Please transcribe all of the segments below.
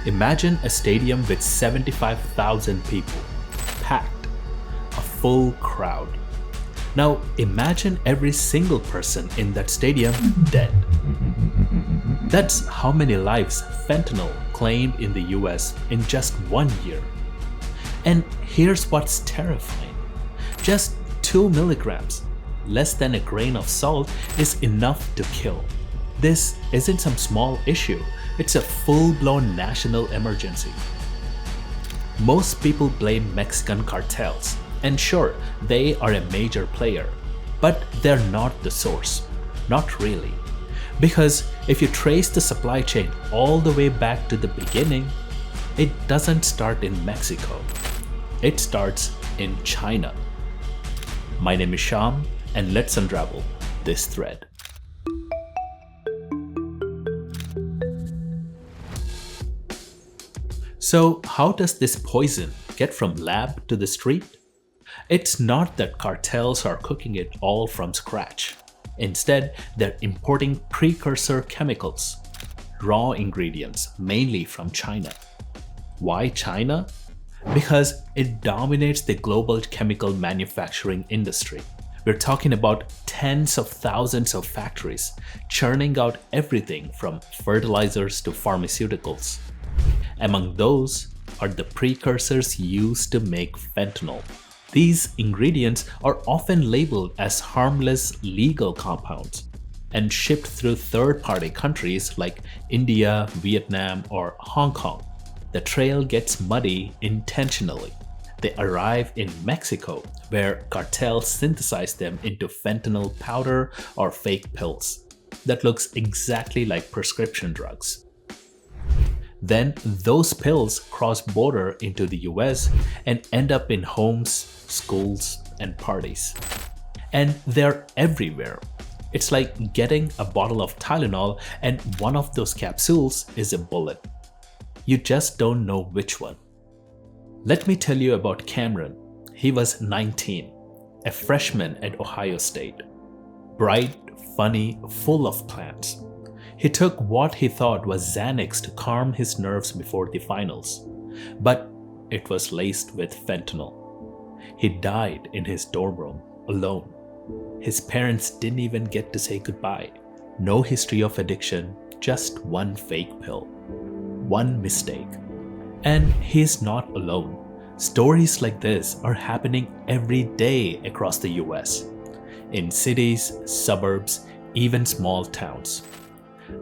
Imagine a stadium with 75,000 people, packed, a full crowd. Now imagine every single person in that stadium dead. That's how many lives fentanyl claimed in the US in just 1 year. And here's what's terrifying. Just 2 milligrams, less than a grain of salt, is enough to kill. This isn't some small issue, it's a full-blown national emergency. Most people blame Mexican cartels, and sure, they are a major player, but they're not the source. Not really. Because if you trace the supply chain all the way back to the beginning, it doesn't start in Mexico. It starts in China. My name is Sham, and let's unravel this thread. So, how does this poison get from lab to the street? It's not that cartels are cooking it all from scratch. Instead, they're importing precursor chemicals, raw ingredients, mainly from China. Why China? Because it dominates the global chemical manufacturing industry. We're talking about tens of thousands of factories churning out everything from fertilizers to pharmaceuticals. Among those are the precursors used to make fentanyl. These ingredients are often labeled as harmless legal compounds and shipped through third-party countries like India, Vietnam, or Hong Kong. The trail gets muddy intentionally. They arrive in Mexico, where cartels synthesize them into fentanyl powder or fake pills that looks exactly like prescription drugs. Then those pills cross border into the US and end up in homes, schools, and parties. And they're everywhere. It's like getting a bottle of Tylenol and one of those capsules is a bullet. You just don't know which one. Let me tell you about Cameron. He was 19, a freshman at Ohio State. Bright, funny, full of plans. He took what he thought was Xanax to calm his nerves before the finals, but it was laced with fentanyl. He died in his dorm room, alone. His parents didn't even get to say goodbye. No history of addiction, just one fake pill. One mistake. And he's not alone. Stories like this are happening every day across the US, in cities, suburbs, even small towns.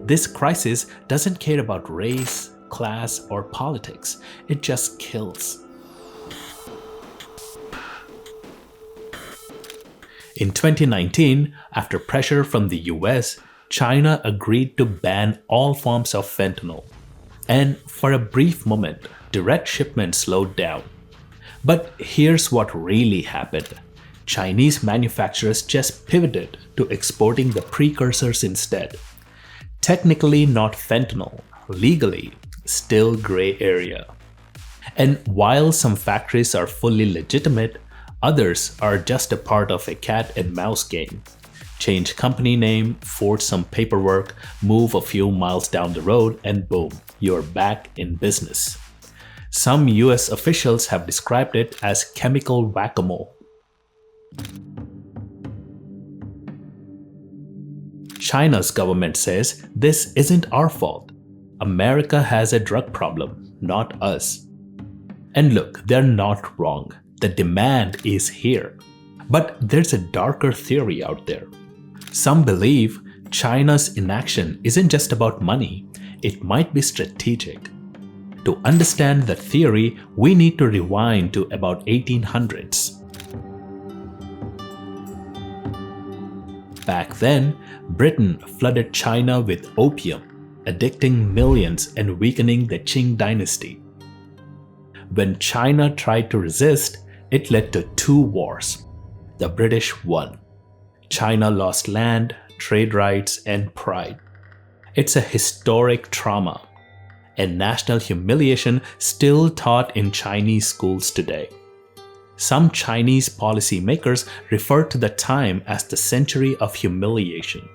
This crisis doesn't care about race, class, or politics. It just kills. In 2019, after pressure from the US, China agreed to ban all forms of fentanyl. And for a brief moment, direct shipments slowed down. But here's what really happened. Chinese manufacturers just pivoted to exporting the precursors instead. Technically not fentanyl, legally still gray area. And while some factories are fully legitimate, others are just a part of a cat and mouse game. Change company name, forge some paperwork, move a few miles down the road, and boom, you're back in business. Some US officials have described it as chemical whack-a-mole. China's government says this isn't our fault. America has a drug problem, not us. And look, they're not wrong. The demand is here. But there's a darker theory out there. Some believe China's inaction isn't just about money, it might be strategic. To understand the theory, we need to rewind to about 1800s. Back then, Britain flooded China with opium, addicting millions and weakening the Qing dynasty. When China tried to resist, it led to 2 wars. The British won. China lost land, trade rights, and pride. It's a historic trauma, a national humiliation still taught in Chinese schools today. Some Chinese policymakers refer to the time as the century of humiliation.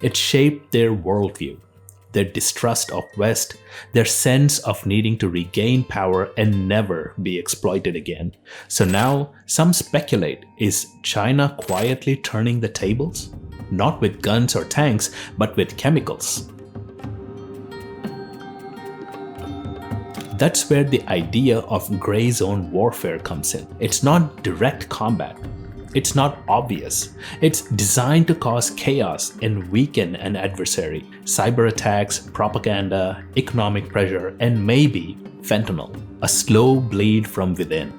It shaped their worldview, their distrust of West, their sense of needing to regain power and never be exploited again. So now, some speculate, is China quietly turning the tables? Not with guns or tanks, but with chemicals. That's where the idea of gray zone warfare comes in. It's not direct combat. It's not obvious. It's designed to cause chaos and weaken an adversary. Cyber attacks, propaganda, economic pressure, and maybe fentanyl, a slow bleed from within.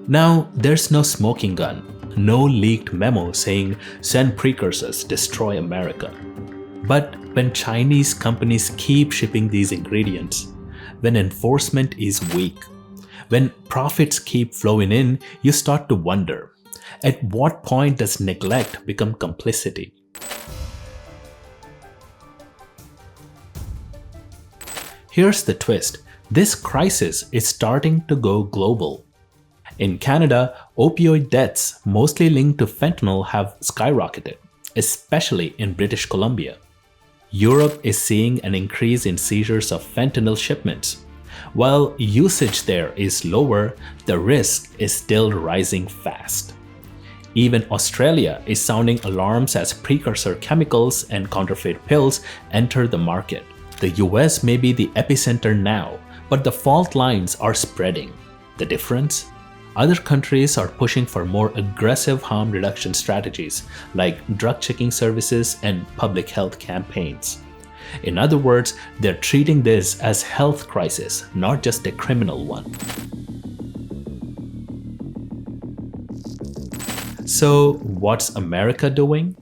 Now, there's no smoking gun, no leaked memo saying send precursors, destroy America. But when Chinese companies keep shipping these ingredients, when enforcement is weak, when profits keep flowing in, you start to wonder, at what point does neglect become complicity? Here's the twist. This crisis is starting to go global. In Canada, opioid deaths, mostly linked to fentanyl, have skyrocketed, especially in British Columbia. Europe is seeing an increase in seizures of fentanyl shipments. While usage there is lower, the risk is still rising fast. Even Australia is sounding alarms as precursor chemicals and counterfeit pills enter the market. The US may be the epicenter now, but the fault lines are spreading. The difference? Other countries are pushing for more aggressive harm reduction strategies like drug checking services and public health campaigns. In other words, they're treating this as a health crisis, not just a criminal one. So, what's America doing?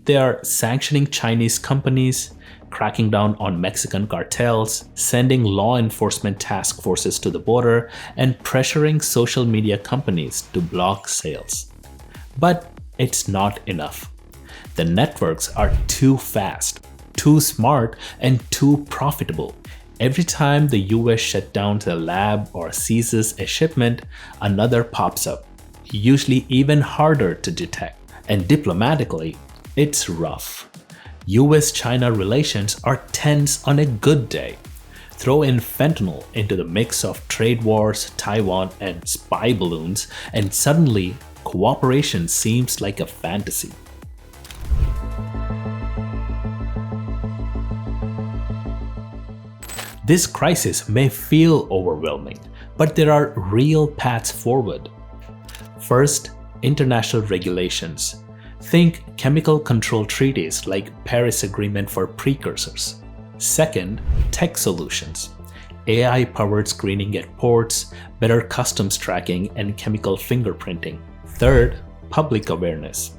They are sanctioning Chinese companies, cracking down on Mexican cartels, sending law enforcement task forces to the border, and pressuring social media companies to block sales. But it's not enough. The networks are too fast, too smart, and too profitable. Every time the US shuts down a lab or seizes a shipment, another pops up, usually even harder to detect. And diplomatically, it's rough. US-China relations are tense on a good day. Throw in fentanyl into the mix of trade wars, Taiwan, and spy balloons, and suddenly cooperation seems like a fantasy. This crisis may feel overwhelming, but there are real paths forward. First, international regulations. Think chemical control treaties like Paris Agreement for precursors. Second, tech solutions. AI-powered screening at ports, better customs tracking, and chemical fingerprinting. Third, public awareness.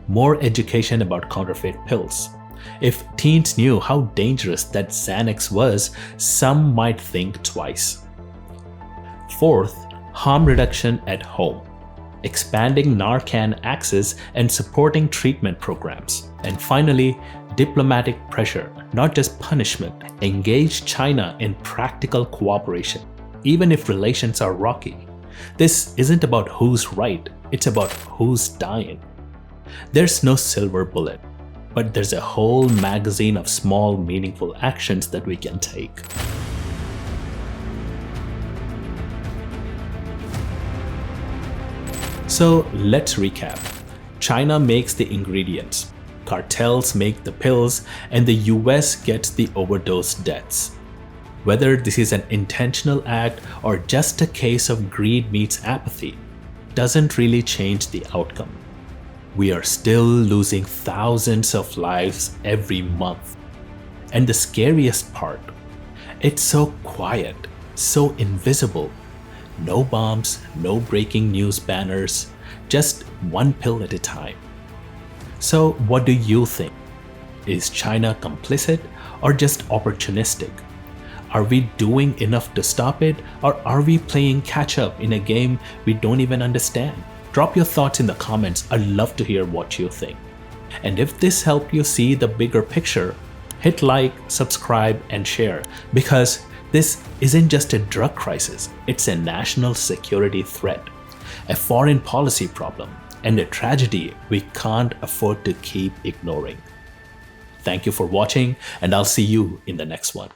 More education about counterfeit pills. If teens knew how dangerous that Xanax was, some might think twice. Fourth, harm reduction at home. Expanding Narcan access and supporting treatment programs. And finally, diplomatic pressure, not just punishment. Engage China in practical cooperation, even if relations are rocky. This isn't about who's right, it's about who's dying. There's no silver bullet, but there's a whole magazine of small, meaningful actions that we can take. So let's recap. China makes the ingredients, cartels make the pills, and the US gets the overdose deaths. Whether this is an intentional act or just a case of greed meets apathy, doesn't really change the outcome. We are still losing thousands of lives every month. And the scariest part, it's so quiet, so invisible. No bombs, no breaking news banners, just one pill at a time. So what do you think? Is China complicit or just opportunistic? Are we doing enough to stop it, or are we playing catch up in a game we don't even understand? Drop your thoughts in the comments. I'd love to hear what you think. And if this helped you see the bigger picture, hit like, subscribe, and share, because this isn't just a drug crisis, it's a national security threat, a foreign policy problem, and a tragedy we can't afford to keep ignoring. Thank you for watching, and I'll see you in the next one.